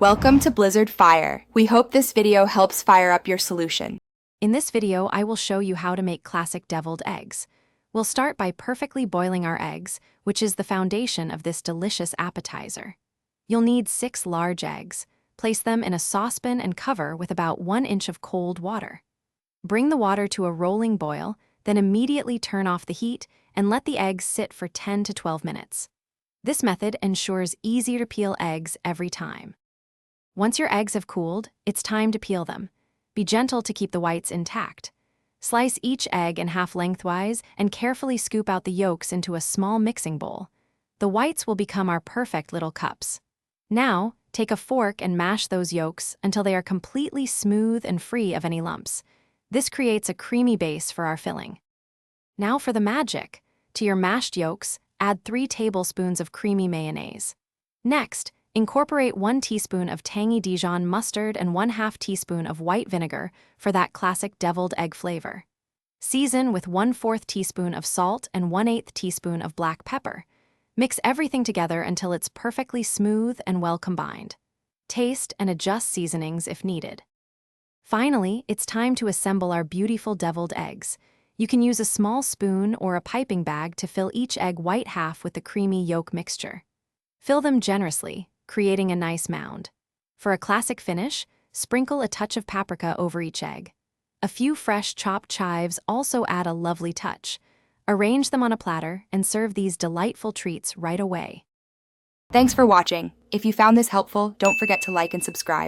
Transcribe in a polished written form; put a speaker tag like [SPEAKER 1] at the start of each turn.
[SPEAKER 1] Welcome to Blizzard Fire. We hope this video helps fire up your solution.
[SPEAKER 2] In this video, I will show you how to make classic deviled eggs. We'll start by perfectly boiling our eggs, which is the foundation of this delicious appetizer. You'll need 6 large eggs. Place them in a saucepan and cover with about 1 inch of cold water. Bring the water to a rolling boil, then immediately turn off the heat and let the eggs sit for 10 to 12 minutes. This method ensures easy-to-peel eggs every time. Once your eggs have cooled, it's time to peel them. Be gentle to keep the whites intact. Slice each egg in half lengthwise and carefully scoop out the yolks into a small mixing bowl. The whites will become our perfect little cups. Now, take a fork and mash those yolks until they are completely smooth and free of any lumps. This creates a creamy base for our filling. Now for the magic. To your mashed yolks, add 3 tablespoons of creamy mayonnaise. Next, incorporate 1 teaspoon of tangy Dijon mustard and 1/2 teaspoon of white vinegar for that classic deviled egg flavor. Season with 1/4 teaspoon of salt and 1/8 teaspoon of black pepper. Mix everything together until it's perfectly smooth and well combined. Taste and adjust seasonings if needed. Finally, it's time to assemble our beautiful deviled eggs. You can use a small spoon or a piping bag to fill each egg white half with the creamy yolk mixture. Fill them generously, creating a nice mound. For a classic finish, sprinkle a touch of paprika over each egg. A few fresh chopped chives also add a lovely touch. Arrange them on a platter and serve these delightful treats right away.
[SPEAKER 1] Thanks for watching. If you found this helpful, don't forget to like and subscribe.